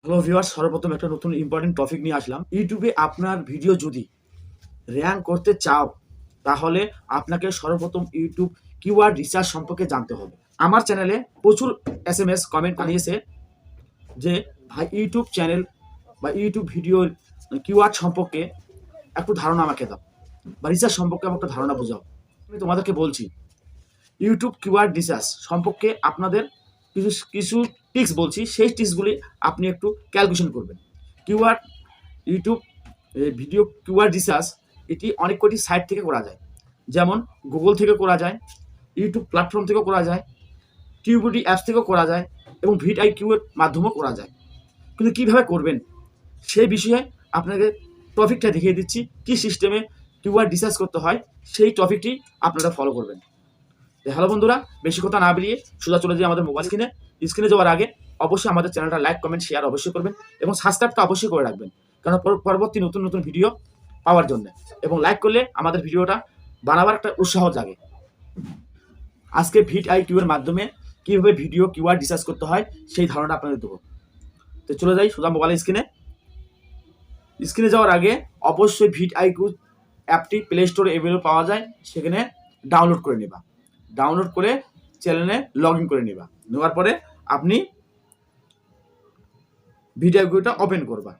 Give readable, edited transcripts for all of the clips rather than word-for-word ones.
Hello viewers, সর্বপ্রথম একটা নতুন ইম্পর্টেন্ট টপিক নিয়ে আসলাম। ইউটিউবে আপনার ভিডিও যদি র্যাঙ্ক করতে চাও, তাহলে আপনাকে সর্বপ্রথম ইউটিউব কিওয়ার্ড রিসার্চ সম্পর্কে জানতে হবে। আমার চ্যানেলে প্রচুর SMS কমেন্ট আনিয়েছে যে ভাই ইউটিউব চ্যানেল বা ইউটিউব ভিডিওর কিওয়ার্ড সম্পর্কে একটু ধারণা আমাকে দাও, বা রিসার্চ সম্পর্কে আমাকে একটা ধারণা বোঝাও। আমি তোমাদেরকে বলছি, ইউটিউব কিওয়ার্ড রিসার্চ সম্পর্কে আপনাদের কিছু কিছু টিক্স বলছি, সেই টিক্সগুলি আপনি একটু ক্যালকুলেশন করবেন। Keyword YouTube video keyword research এটি অনেক কটি সাইট থেকে করা যায়, যেমন গুগল থেকে করা যায়, ইউটিউব প্ল্যাটফর্ম থেকেও করা যায়, টিউবিটি অ্যাপস থেকেও করা যায়, এবং VidIQ এর মাধ্যমেও করা যায়। কিন্তু কীভাবে করবেন সেই বিষয়ে আপনাকে টপিকটা দেখিয়ে দিচ্ছি, কী সিস্টেমে কিওয়ার্ড রিসার্চ করতে হয়, সেই টপিকটি আপনারা ফলো করবেন। হ্যালো বন্ধুরা, বেশি কথা না বেরিয়ে সোজা চলে যাই আমাদের মোবাইল স্ক্রিনে যাওয়ার আগে অবশ্যই আমাদের চ্যানেলটা লাইক, কমেন্ট, শেয়ার অবশ্যই করবেন, এবং সাবস্ক্রাইবটা অবশ্যই করে রাখবেন, কারণ পরবর্তী নতুন নতুন ভিডিও পাওয়ার জন্য। এবং লাইক করলে আমাদের ভিডিওটা বানাবার একটা উৎসাহ জাগে। আজকে VidIQ এর মাধ্যমে কীভাবে ভিডিও কিওয়ার্ড রিসার্চ করতে হয় সেই ধারণা আপনাদের দেবো। তো চলে যাই সোজা মোবাইল স্ক্রিনে যাওয়ার আগে অবশ্যই VidIQ অ্যাপটি প্লে স্টোরে অ্যাভেলেবল পাওয়া যায়, সেখানে ডাউনলোড করে নেবা। ডাউনলোড করে চ্যানেলে লগ ইন করে নেবা। নেওয়ার পরে আপনি VidIQটা ওপেন করবা।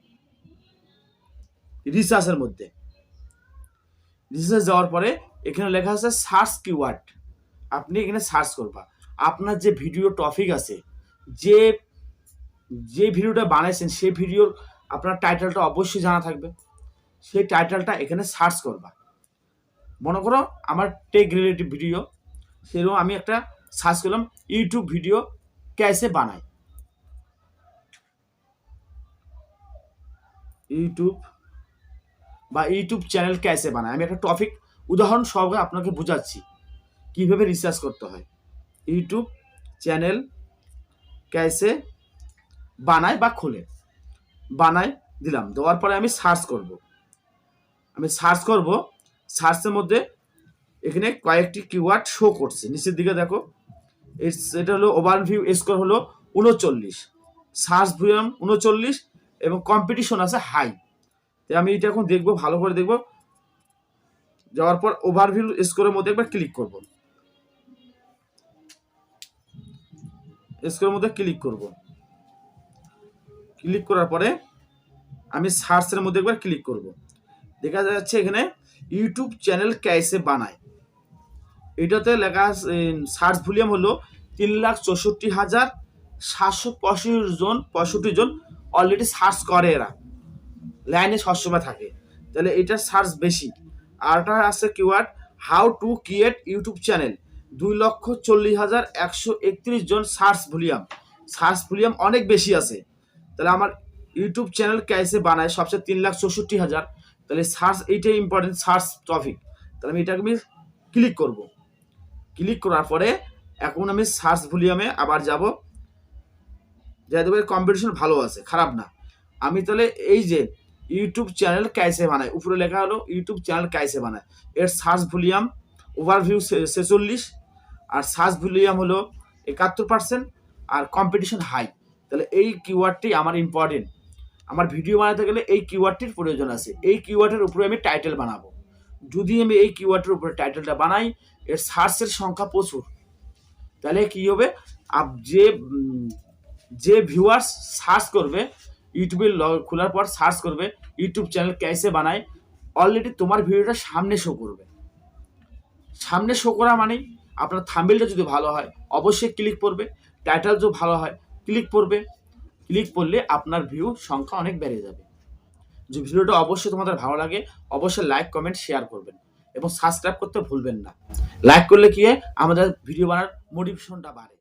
রিসার্চের মধ্যে রিসার্চ যাওয়ার পরে এখানে লেখা আছে সার্চ কিওয়ার্ড। আপনি এখানে সার্চ করবা আপনার যে ভিডিও টপিক আছে, যে যে ভিডিওটা বানাইছেন সেই ভিডিওর আপনার টাইটেলটা অবশ্যই জানা থাকবে। সেই টাইটেলটা এখানে সার্চ করবা। মনে করো আমার টেক রিলেটিভ ভিডিও, সেরকম আমি একটা সার্চ করলাম ইউটিউব ভিডিও कैसे বানাই, ইউটিউব বা ইউটিউব চ্যানেল कैसे বানায়। আমি একটা টপিক উদাহরণ সহকারে আপনাকে বোঝাচ্ছি কীভাবে রিসার্চ করতে হয়। ইউটিউব চ্যানেল कैसे বানায় বা খোলে, বানায় দিলাম। দেওয়ার পরে আমি সার্চ করব। সার্চের মধ্যে এখানে কয়েকটি কিওয়ার্ড শো করছে, নিচের দিকে দেখো। এটা হলো ওভারভিউ স্কোর হলো 39, সার্চ ভলিউম 39, এবং কম্পিটিশন আছে হাই। তো আমি এটা এখন দেখবো, ভালো করে দেখবো। যাওয়ার পর ওভারভিউ স্কোরের মধ্যে একবার ক্লিক করব। স্কোরের মধ্যে ক্লিক করার পরে আমি সার্চের মধ্যে একবার ক্লিক করব। দেখা যাচ্ছে এখানে ইউটিউব চ্যানেল कैसे বানায়। এটাতে লেখা সার্চ ভলিউম হলো 3,64,765 জন অলরেডি সার্চ করে, এরা লাইনে সবসময় থাকে, তাহলে এটা সার্চ বেশি। আরটা আছে keyword how to create YouTube channel, 2,40,131 জন সার্চ ভলিউম অনেক বেশি আছে। তাহলে আমার ইউটিউব চ্যানেল कैसे বানায় সবচেয়ে 3,64,000, তাহলে সার্চ এইটাই ইম্পর্টেন্ট সার্চ টপিক। তাহলে আমি এটাকে ক্লিক করার পরে এখন আমি সার্চ ভলিউমে আবার যাব। যাদের কম্পিটিশন ভালো আছে, খারাপ না। আমি তাহলে এই যে ইউটিউব চ্যানেল कैसे বানায়, উপরে লেখা হলো ইউটিউব চ্যানেল कैसे বানায়, এর সার্চ ভলিউম ওভারভিউ 46, আর সার্চ ভলিউম হলো 71%, আর কম্পিটিশন হাই। তাহলে এই কিওয়ার্ডটি আমার ইম্পর্টেন্ট। আমার ভিডিও বানাতে গেলে এই কিওয়ার্ডটির প্রয়োজন আছে। এই কিওয়ার্ডের উপরে আমি টাইটেল বানাবো। যদি আমি এই কিওয়ার্ডের উপরে টাইটেলটা বানাই, এর সার্চের সংখ্যা প্রচুর, তাহলে কি হবে, যে ভিউয়ার্স সার্চ করবে, ইউটিউবে খোলার পর সার্চ করবে ইউটিউব চ্যানেল कैसे বানায়, অলরেডি তোমার ভিডিওটা সামনে শো করবে। সামনে শো করা মানেই আপনার থাম্বনেলটা যদি ভালো হয় অবশ্যই ক্লিক করবে, টাইটেল যদি ভালো হয় ক্লিক করলে আপনার ভিউ সংখ্যা অনেক বেড়ে যাবে। যে ভিডিওটা অবশ্যই তোমাদের ভালো লাগে অবশ্যই লাইক, কমেন্ট, শেয়ার করবেন, এবং সাবস্ক্রাইব করতে ভুলবেন না। লাইক করলে কি হয়, আমাদের ভিডিও বানার মোটিভেশনটা বাড়ে।